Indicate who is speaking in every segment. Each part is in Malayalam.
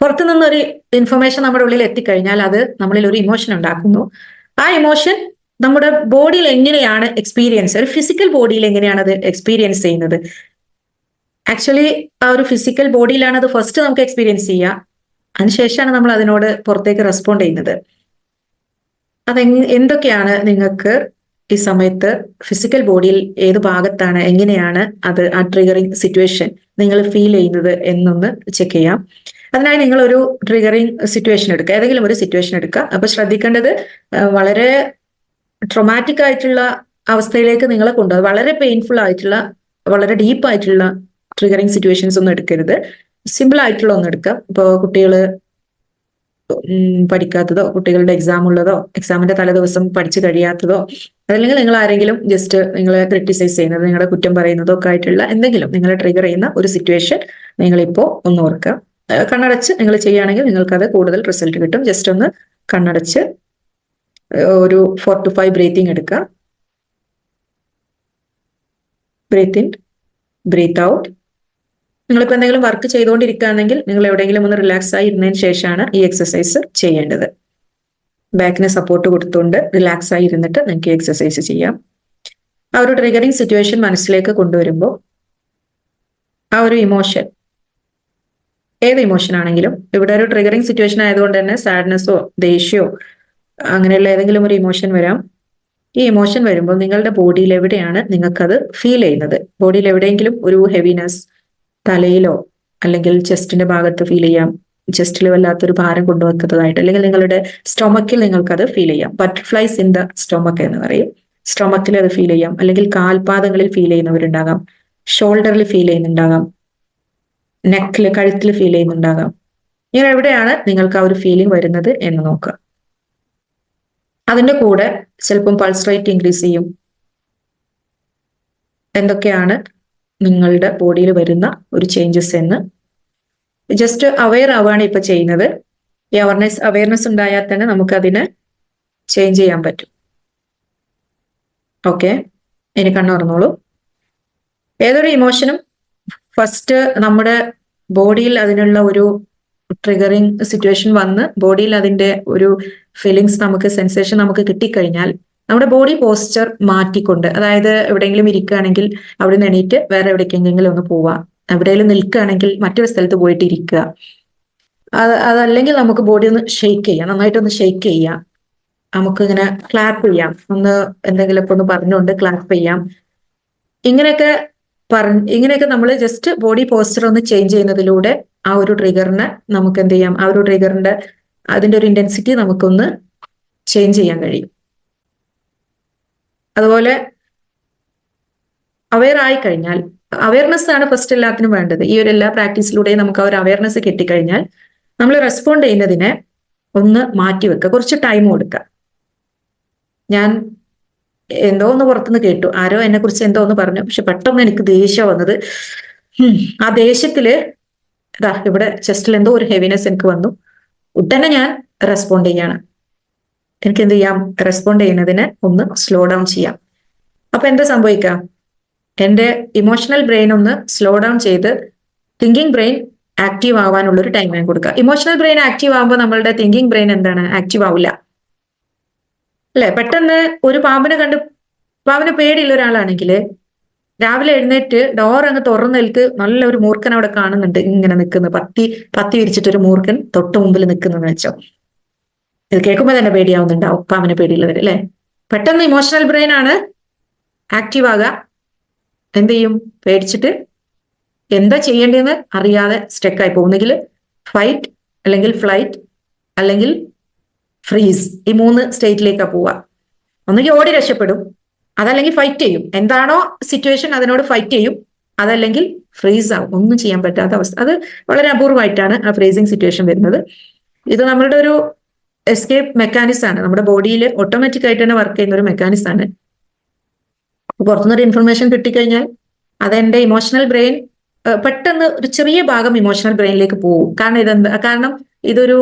Speaker 1: പുറത്തു നിന്നൊരു ഇൻഫർമേഷൻ നമ്മുടെ ഉള്ളിൽ എത്തിക്കഴിഞ്ഞാൽ അത് നമ്മളിൽ ഒരു ഇമോഷൻ ഉണ്ടാക്കുന്നു. ആ ഇമോഷൻ നമ്മുടെ ബോഡിയിൽ എങ്ങനെയാണ് എക്സ്പീരിയൻസ്, ഒരു ഫിസിക്കൽ ബോഡിയിൽ എങ്ങനെയാണ് അത് എക്സ്പീരിയൻസ് ചെയ്യുന്നത്? ആക്ച്വലി ആ ഒരു ഫിസിക്കൽ ബോഡിയിലാണ് അത് ഫസ്റ്റ് നമുക്ക് എക്സ്പീരിയൻസ് ചെയ്യുക. അതിനുശേഷമാണ് നമ്മൾ അതിനോട് പുറത്തേക്ക് റെസ്പോണ്ട് ചെയ്യുന്നത്. എന്തൊക്കെയാണ് നിങ്ങൾക്ക് ഈ സമയത്ത് ഫിസിക്കൽ ബോഡിയിൽ ഏത് ഭാഗത്താണ്, എങ്ങനെയാണ് അത് ആ ട്രിഗറിങ് സിറ്റുവേഷൻ നിങ്ങൾ ഫീൽ ചെയ്യുന്നത് എന്നൊന്ന് ചെക്ക് ചെയ്യാം. അതിനായി നിങ്ങൾ ഒരു ട്രിഗറിങ് സിറ്റുവേഷൻ എടുക്കുക, ഏതെങ്കിലും ഒരു സിറ്റുവേഷൻ എടുക്കുക. അപ്പൊ ശ്രദ്ധിക്കേണ്ടത് വളരെ ട്രൊമാറ്റിക് ആയിട്ടുള്ള അവസ്ഥയിലേക്ക് നിങ്ങളെ കൊണ്ടുപോകും. വളരെ പെയിൻഫുൾ ആയിട്ടുള്ള, വളരെ ഡീപ്പ് ആയിട്ടുള്ള ട്രിഗറിങ് സിറ്റുവേഷൻസ് ഒന്നും എടുക്കരുത്. സിമ്പിൾ ആയിട്ടുള്ള ഒന്നും എടുക്കാം. ഇപ്പോൾ കുട്ടികള് പഠിക്കാത്തതോ, കുട്ടികളുടെ എക്സാം ഉള്ളതോ, എക്സാമിന്റെ തലേദിവസം പഠിച്ചു കഴിയാത്തതോ, അതല്ലെങ്കിൽ നിങ്ങൾ ആരെങ്കിലും ജസ്റ്റ് നിങ്ങളെ ക്രിട്ടിസൈസ് ചെയ്യുന്നത്, നിങ്ങളുടെ കുറ്റം പറയുന്നതോ ഒക്കെ ആയിട്ടുള്ള എന്തെങ്കിലും നിങ്ങളെ ട്രിഗർ ചെയ്യുന്ന ഒരു സിറ്റുവേഷൻ നിങ്ങളിപ്പോ ഒന്ന് ഓർക്കുക. കണ്ണടച്ച് നിങ്ങൾ ചെയ്യുകയാണെങ്കിൽ നിങ്ങൾക്കത് കൂടുതൽ റിസൾട്ട് കിട്ടും. ജസ്റ്റ് ഒന്ന് കണ്ണടച്ച് ഒരു 4 to 5 ബ്രീത്തിങ് എടുക്കുക. Breathe in, breathe out. നിങ്ങളിപ്പോൾ എന്തെങ്കിലും വർക്ക് ചെയ്തുകൊണ്ടിരിക്കുകയാണെങ്കിൽ നിങ്ങൾ എവിടെയെങ്കിലും ഒന്ന് റിലാക്സ് ആയി ഇരുന്നതിന് ശേഷമാണ് ഈ എക്സസൈസ് ചെയ്യേണ്ടത്. ബാക്കിന് സപ്പോർട്ട് കൊടുത്തുകൊണ്ട് റിലാക്സ് ആയി ഇരുന്നിട്ട് നിങ്ങൾക്ക് എക്സസൈസ് ചെയ്യാം. ആ ഒരു ട്രിഗറിങ് സിറ്റുവേഷൻ മനസ്സിലേക്ക് കൊണ്ടുവരുമ്പോൾ ആ ഒരു ഇമോഷൻ, ഏത് ഇമോഷൻ ആണെങ്കിലും, ഇവിടെ ഒരു ട്രിഗറിങ് സിറ്റുവേഷൻ ആയതുകൊണ്ട് തന്നെ സാഡ്നെസ്സോ ദേഷ്യമോ അങ്ങനെയുള്ള ഏതെങ്കിലും ഒരു ഇമോഷൻ വരാം. ഈ ഇമോഷൻ വരുമ്പോൾ നിങ്ങളുടെ ബോഡിയിൽ എവിടെയാണ് നിങ്ങൾക്കത് ഫീൽ ചെയ്യുന്നത്? ബോഡിയിൽ എവിടെയെങ്കിലും ഒരു ഹെവിനെസ്, തലയിലോ അല്ലെങ്കിൽ ചെസ്റ്റിന്റെ ഭാഗത്ത് ഫീൽ ചെയ്യാം. ചെസ്റ്റിൽ വല്ലാത്തൊരു ഭാരം കൊണ്ടുവെക്കുന്നതായിട്ട്, അല്ലെങ്കിൽ നിങ്ങളുടെ സ്റ്റൊമക്കിൽ നിങ്ങൾക്കത് ഫീൽ ചെയ്യാം. ബട്ടർഫ്ലൈസ് ഇൻ ദ സ്റ്റൊമക്ക് എന്ന് പറയും. സ്റ്റൊമക്കിൽ അത് ഫീൽ ചെയ്യാം. അല്ലെങ്കിൽ കാൽപാദങ്ങളിൽ ഫീൽ ചെയ്യുന്നവരുണ്ടാകാം, ഷോൾഡറിൽ ഫീൽ ചെയ്യുന്നുണ്ടാകാം, നെക്കിൽ, കഴുത്തിൽ ഫീൽ ചെയ്യുന്നുണ്ടാകാം. ഇങ്ങനെ എവിടെയാണ് നിങ്ങൾക്ക് ആ ഒരു ഫീലിംഗ് വരുന്നത് എന്ന് നോക്കുക. അതിന്റെ കൂടെ ചിലപ്പം പൾസ് റേറ്റ് ഇൻക്രീസ് ചെയ്യും. എന്തൊക്കെയാണ് നിങ്ങളുടെ ബോഡിയിൽ വരുന്ന ഒരു ചേഞ്ചസ് എന്ന് ജസ്റ്റ് അവെയർ ആവുകയാണ് ഇപ്പൊ ചെയ്യുന്നത്. ഈ അവയർനെസ് ഉണ്ടായാൽ തന്നെ നമുക്കതിനെ ചേഞ്ച് ചെയ്യാൻ പറ്റും. ഓക്കെ, ഇനി കണ്ണു തുറന്നോളൂ. ഏതൊരു ഇമോഷനും ഫസ്റ്റ് നമ്മുടെ ബോഡിയിൽ അതിനുള്ള ഒരു ട്രിഗറിങ് സിറ്റുവേഷൻ വന്ന് ബോഡിയിൽ അതിന്റെ ഒരു ഫീലിങ്സ്, നമുക്ക് സെൻസേഷൻ നമുക്ക് കിട്ടിക്കഴിഞ്ഞാൽ നമ്മുടെ ബോഡി പോസ്ചർ മാറ്റിക്കൊണ്ട്, അതായത് എവിടെയെങ്കിലും ഇരിക്കുകയാണെങ്കിൽ അവിടെ നിന്ന് എണീറ്റ് വേറെ എവിടേക്കെങ്കിലും ഒന്ന് പോവുക, എവിടെയെങ്കിലും നിൽക്കുകയാണെങ്കിൽ മറ്റൊരു സ്ഥലത്ത് പോയിട്ട് ഇരിക്കുക. അതല്ലെങ്കിൽ നമുക്ക് ബോഡി ഒന്ന് ഷെയ്ക്ക് ചെയ്യാം, നന്നായിട്ടൊന്ന് ഷെയ്ക്ക് ചെയ്യാം. നമുക്ക് ഇങ്ങനെ ക്ലാപ്പ് ചെയ്യാം, ഒന്ന് എന്തെങ്കിലുമൊക്കെ ഒന്ന് പറഞ്ഞുകൊണ്ട് ക്ലാപ്പ് ചെയ്യാം. ഇങ്ങനെയൊക്കെ നമ്മൾ ജസ്റ്റ് ബോഡി പോസ്ചർ ഒന്ന് ചേഞ്ച് ചെയ്യുന്നതിലൂടെ ആ ഒരു ട്രിഗറിനെ നമുക്ക് എന്ത് ചെയ്യാം, ആ ഒരു ട്രിഗറിന്റെ അതിന്റെ ഒരു ഇന്റൻസിറ്റി നമുക്കൊന്ന് ചേഞ്ച് ചെയ്യാൻ കഴിയും. അതുപോലെ അവെയർ ആയി കഴിഞ്ഞാൽ, അവയർനെസ് ആണ് ഫസ്റ്റ് എല്ലാത്തിനും വേണ്ടത്. ഈ ഒരു എല്ലാ പ്രാക്ടീസിലൂടെയും നമുക്ക് ആ ഒരു അവയർനെസ് കിട്ടിക്കഴിഞ്ഞാൽ നമ്മൾ റെസ്പോണ്ട് ചെയ്യുന്നതിനെ ഒന്ന് മാറ്റിവെക്കുക, കുറച്ച് ടൈം കൊടുക്കുക. ഞാൻ എന്തോ ഒന്ന് പുറത്തുനിന്ന് കേട്ടു, ആരോ എന്നെ കുറിച്ച് എന്തോ ഒന്ന് പറഞ്ഞു, പക്ഷെ പെട്ടെന്ന് എനിക്ക് ദേഷ്യം വന്നത്. ആ ദേഷ്യത്തില് ഇവിടെ ചെസ്റ്റിൽ എന്തോ ഒരു ഹെവിനെസ് എനിക്ക് വന്നു. ഉടനെ ഞാൻ റെസ്പോണ്ട് ചെയ്യാണ്. എനിക്ക് എന്ത് ചെയ്യാം, റെസ്പോണ്ട് ചെയ്യുന്നതിനെ ഒന്ന് സ്ലോ ഡൗൺ ചെയ്യാം. അപ്പൊ എന്താ സംഭവിക്കാം, എന്റെ ഇമോഷണൽ ബ്രെയിൻ ഒന്ന് സ്ലോ ഡൗൺ ചെയ്ത് തിങ്കിങ് ബ്രെയിൻ ആക്റ്റീവ് ആവാനുള്ളൊരു ടൈം ഞാൻ കൊടുക്കുക. ഇമോഷണൽ ബ്രെയിൻ ആക്റ്റീവ് ആകുമ്പോൾ നമ്മളുടെ തിങ്കിങ് ബ്രെയിൻ എന്താണ്, ആക്റ്റീവ് ആവില്ല അല്ലെ? പെട്ടെന്ന് ഒരു പാമ്പിനെ പേടിയുള്ള ഒരാളാണെങ്കിൽ രാവിലെ എഴുന്നേറ്റ് ഡോർ അങ്ങ് തുറന്നേൽക്ക് നല്ലൊരു മൂർഖൻ അവിടെ കാണുന്നുണ്ട്, ഇങ്ങനെ നിൽക്കുന്നു, പത്തി വിരിച്ചിട്ടൊരു മൂർഖൻ തൊട്ട് മുമ്പിൽ നിൽക്കുന്നെന്ന് വെച്ചോ. ഇത് കേൾക്കുമ്പോൾ തന്നെ പേടിയാവുന്നുണ്ടാവും, പാമ്പിനെ പേടിയുള്ളവർ അല്ലെ? പെട്ടെന്ന് ഇമോഷണൽ ബ്രെയിൻ ആണ് ആക്റ്റീവ് ആകുക. എന്ത് ചെയ്യും, പേടിച്ചിട്ട് എന്താ ചെയ്യേണ്ടതെന്ന് അറിയാതെ സ്റ്റക്കായി പോകുന്നെങ്കിൽ ഫൈറ്റ്, അല്ലെങ്കിൽ ഫ്ലൈറ്റ്, അല്ലെങ്കിൽ ഫ്രീസ്. ഈ 3 സ്റ്റേറ്റിലേക്കാണ് പോവുക. ഒന്നുകിൽ ഓടി രക്ഷപ്പെടും, അതല്ലെങ്കിൽ ഫൈറ്റ് ചെയ്യും, എന്താണോ സിറ്റുവേഷൻ അതിനോട് ഫൈറ്റ് ചെയ്യും, അതല്ലെങ്കിൽ ഫ്രീസ് ആവും, ഒന്നും ചെയ്യാൻ പറ്റാത്ത അവസ്ഥ. അത് വളരെ അപൂർവമായിട്ടാണ് ആ ഫ്രീസിങ് സിറ്റുവേഷൻ വരുന്നത്. ഇത് നമ്മളുടെ ഒരു എസ്കേപ്പ് മെക്കാനിസം ആണ്, നമ്മുടെ ബോഡിയിൽ ഓട്ടോമാറ്റിക് ആയിട്ട് തന്നെ വർക്ക് ചെയ്യുന്ന ഒരു മെക്കാനിസം ആണ്. പുറത്തുനിന്നൊരു ഇൻഫർമേഷൻ കിട്ടിക്കഴിഞ്ഞാൽ അതെന്റെ ഇമോഷണൽ ബ്രെയിൻ പെട്ടെന്ന് ഒരു ചെറിയ ഭാഗം ഇമോഷണൽ ബ്രെയിനിലേക്ക് പോകും. കാരണം ഇതൊരു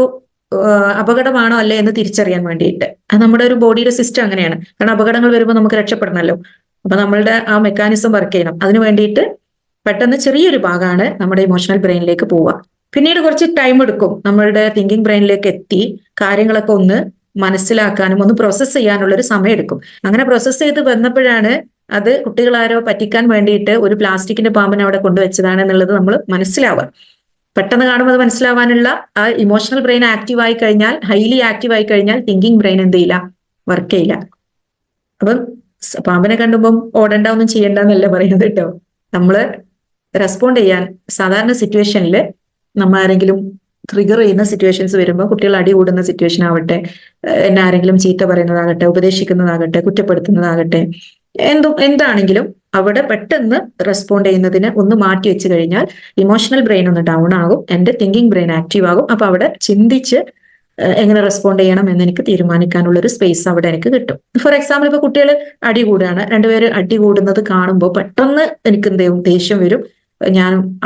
Speaker 1: അപകടമാണോ അല്ലേ എന്ന് തിരിച്ചറിയാൻ വേണ്ടിയിട്ട്. അത് നമ്മുടെ ഒരു ബോഡിയുടെ സിസ്റ്റം അങ്ങനെയാണ്. കാരണം അപകടങ്ങൾ വരുമ്പോൾ നമുക്ക് രക്ഷപ്പെടണമല്ലോ. അപ്പൊ നമ്മളുടെ ആ മെക്കാനിസം വർക്ക് ചെയ്യണം. അതിനു വേണ്ടിയിട്ട് പെട്ടെന്ന് ചെറിയൊരു ഭാഗമാണ് നമ്മുടെ ഇമോഷണൽ ബ്രെയിനിലേക്ക് പോവുക. പിന്നീട് കുറച്ച് ടൈം എടുക്കും നമ്മളുടെ തിങ്കിങ് ബ്രെയിനിലേക്ക് എത്തി കാര്യങ്ങളൊക്കെ ഒന്ന് മനസ്സിലാക്കാനും ഒന്ന് പ്രോസസ്സ് ചെയ്യാനുള്ള ഒരു സമയം എടുക്കും. അങ്ങനെ പ്രോസസ്സ് ചെയ്ത് വന്നപ്പോഴാണ് അത് കുട്ടികളാരോ പറ്റിക്കാൻ വേണ്ടിയിട്ട് ഒരു പ്ലാസ്റ്റിക്കിന്റെ പാമ്പിനെ അവിടെ കൊണ്ടുവച്ചതാണ് എന്നുള്ളത് നമ്മൾ മനസ്സിലാവുക. പെട്ടെന്ന് കാണുമ്പോൾ അത് മനസ്സിലാവാനുള്ള ആ ഇമോഷണൽ ബ്രെയിൻ ആക്റ്റീവ് ആയി കഴിഞ്ഞാൽ, ഹൈലി ആക്റ്റീവ് ആയി കഴിഞ്ഞാൽ തിങ്കിങ് ബ്രെയിൻ എന്ത് ചെയ്യില്ല, വർക്ക് ചെയ്യില്ല. അപ്പം പാമ്പിനെ കണ്ടുമ്പം ഓടണ്ട, ഒന്നും ചെയ്യണ്ട എന്നല്ല പറയുന്നത് കേട്ടോ. നമ്മള് റെസ്പോണ്ട് ചെയ്യാൻ സാധാരണ സിറ്റുവേഷനിൽ നമ്മ ആരെങ്കിലും ട്രിഗർ ചെയ്യുന്ന സിറ്റുവേഷൻസ് വരുമ്പോൾ, കുട്ടികൾ അടി കൂടുന്ന സിറ്റുവേഷൻ ആവട്ടെ, എന്നെ ആരെങ്കിലും ചീത്ത പറയുന്നതാകട്ടെ, ഉപദേശിക്കുന്നതാകട്ടെ, കുറ്റപ്പെടുത്തുന്നതാകട്ടെ, എന്താണെങ്കിലും അവിടെ പെട്ടെന്ന് റെസ്പോണ്ട് ചെയ്യുന്നതിന് ഒന്ന് മാറ്റി വെച്ച് കഴിഞ്ഞാൽ ഇമോഷണൽ ബ്രെയിൻ ഒന്ന് ഡൗൺ ആകും, എന്റെ തിങ്കിങ് ബ്രെയിൻ ആക്റ്റീവ് ആകും. അപ്പൊ അവിടെ ചിന്തിച്ച് എങ്ങനെ റെസ്പോണ്ട് ചെയ്യണം എന്ന് എനിക്ക് തീരുമാനിക്കാനുള്ള ഒരു സ്പേസ് അവിടെ എനിക്ക് കിട്ടും. ഫോർ എക്സാമ്പിൾ, ഇപ്പൊ കുട്ടികൾ അടി കൂടുകയാണ്, രണ്ടുപേര് അടി കൂടുന്നത് കാണുമ്പോൾ പെട്ടെന്ന് എനിക്ക് എന്ത് ചെയ്യും, ദേഷ്യം വരും.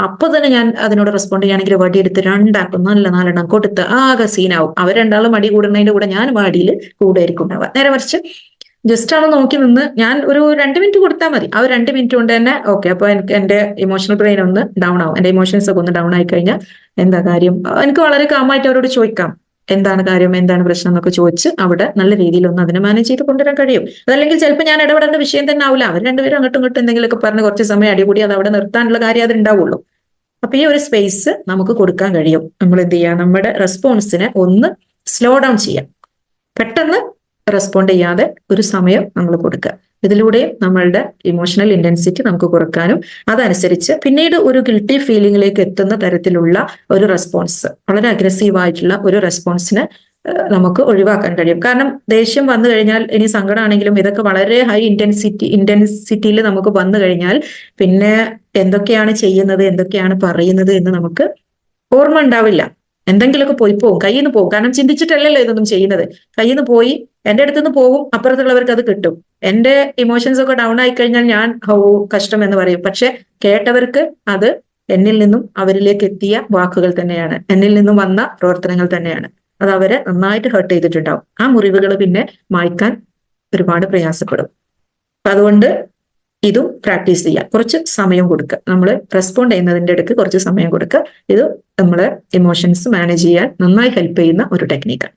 Speaker 1: അപ്പൊ തന്നെ ഞാൻ അതിനോട് റെസ്പോണ്ട് ചെയ്യുകയാണെങ്കിൽ വടിയെടുത്ത് രണ്ടാക്കും, നല്ല നാലെണ്ണം കൊടുത്ത് ആകെ സീനാവും. അവർ രണ്ടാളും അടി കൂടുന്നതിന്റെ കൂടെ ഞാൻ വാടിയിൽ കൂടെ ആയിരിക്കും ഉണ്ടാവുക. നേരെ മറിച്ച് ജസ്റ്റ് ആണ് നോക്കി നിന്ന് ഞാൻ ഒരു 2 മിനിറ്റ് കൊടുത്താൽ മതി. ആ ഒരു 2 മിനിറ്റ് കൊണ്ട് തന്നെ ഓക്കെ, അപ്പൊ എനിക്ക് എന്റെ ഇമോഷണൽ ബ്രെയിൻ ഒന്ന് ഡൗൺ ആവും, എന്റെ ഇമോഷൻസ് ഒക്കെ ഒന്ന് ഡൗൺ ആയി കഴിഞ്ഞാൽ എന്താ കാര്യം, എനിക്ക് വളരെ കാമായിട്ട് അവരോട് ചോദിക്കാം, എന്താണ് കാര്യം, എന്താണ് പ്രശ്നം എന്നൊക്കെ ചോദിച്ച് അവിടെ നല്ല രീതിയിൽ ഒന്ന് അതിനെ മാനേജ് ചെയ്ത് കൊണ്ടുവരാൻ കഴിയും. അതല്ലെങ്കിൽ ചിലപ്പോൾ ഞാൻ ഇടപെടേണ്ട വിഷയം തന്നെ ആവില്ല, അവർ രണ്ടുപേരും അങ്ങോട്ടും ഇങ്ങോട്ടും എന്തെങ്കിലുമൊക്കെ പറഞ്ഞ് കുറച്ച് സമയം അടികൂടി അത് അവിടെ നിർത്താനുള്ള കാര്യം അതുണ്ടാവുള്ളൂ. അപ്പൊ ഈ ഒരു സ്പേസ് നമുക്ക് കൊടുക്കാൻ കഴിയും. നമ്മൾ എന്ത് ചെയ്യുക, നമ്മുടെ റെസ്പോൺസിനെ ഒന്ന് സ്ലോ ഡൗൺ ചെയ്യാം, പെട്ടെന്ന് റെസ്പോണ്ട് ചെയ്യാതെ ഒരു സമയം നമ്മൾ കൊടുക്കുക. ഇതിലൂടെ നമ്മളുടെ ഇമോഷണൽ ഇന്റൻസിറ്റി നമുക്ക് കുറക്കാനും അതനുസരിച്ച് പിന്നീട് ഒരു ഗിൽറ്റി ഫീലിംഗിലേക്ക് എത്തുന്ന തരത്തിലുള്ള ഒരു റെസ്പോൺസ്, വളരെ അഗ്രസീവ് ആയിട്ടുള്ള ഒരു റെസ്പോൺസിന് നമുക്ക് ഒഴിവാക്കാൻ കഴിയും. കാരണം ദേഷ്യം വന്നു കഴിഞ്ഞാൽ, ഇനി സങ്കടമാണെങ്കിലും ഇതൊക്കെ വളരെ ഹൈ ഇന്റൻസിറ്റിയിൽ നമുക്ക് വന്നു കഴിഞ്ഞാൽ പിന്നെ എന്തൊക്കെയാണ് ചെയ്യുന്നത്, എന്തൊക്കെയാണ് പറയുന്നത് എന്ന് നമുക്ക് ഓർമ്മ ഉണ്ടാവില്ല. എന്തെങ്കിലുമൊക്കെ പോയി പോകും, കയ്യിൽ നിന്ന് പോകും. കാരണം ചിന്തിച്ചിട്ടല്ലല്ലോ ഇതൊന്നും ചെയ്യുന്നത്, കയ്യിൽ നിന്ന് പോയി എന്റെ അടുത്ത് നിന്ന് പോകും, അപ്പുറത്തുള്ളവർക്ക് അത് കിട്ടും. എന്റെ ഇമോഷൻസ് ഒക്കെ ഡൗൺ ആയി കഴിഞ്ഞാൽ ഞാൻ കഷ്ടം എന്ന് പറയും, പക്ഷെ കേട്ടവർക്ക് അത് എന്നിൽ നിന്നും അവരിലേക്ക് എത്തിയ വാക്കുകൾ തന്നെയാണ്, എന്നിൽ നിന്നും വന്ന പ്രവർത്തനങ്ങൾ തന്നെയാണ്. അത് അവരെ നന്നായിട്ട് ഹേർട്ട് ചെയ്തിട്ടുണ്ടാവും. ആ മുറിവുകൾ പിന്നെ മായ്ക്കാൻ ഒരുപാട് പ്രയാസപ്പെടും. അതുകൊണ്ട് ഇതും പ്രാക്ടീസ് ചെയ്യുക, കുറച്ച് സമയം കൊടുക്കുക. നമ്മൾ റെസ്പോണ്ട് ചെയ്യുന്നതിൻ്റെ ഇടയ്ക്ക് കുറച്ച് സമയം കൊടുക്കുക. ഇത് നമ്മളെ ഇമോഷൻസ് മാനേജ് ചെയ്യാൻ നന്നായി ഹെൽപ്പ് ചെയ്യുന്ന ഒരു ടെക്നിക്കാണ്.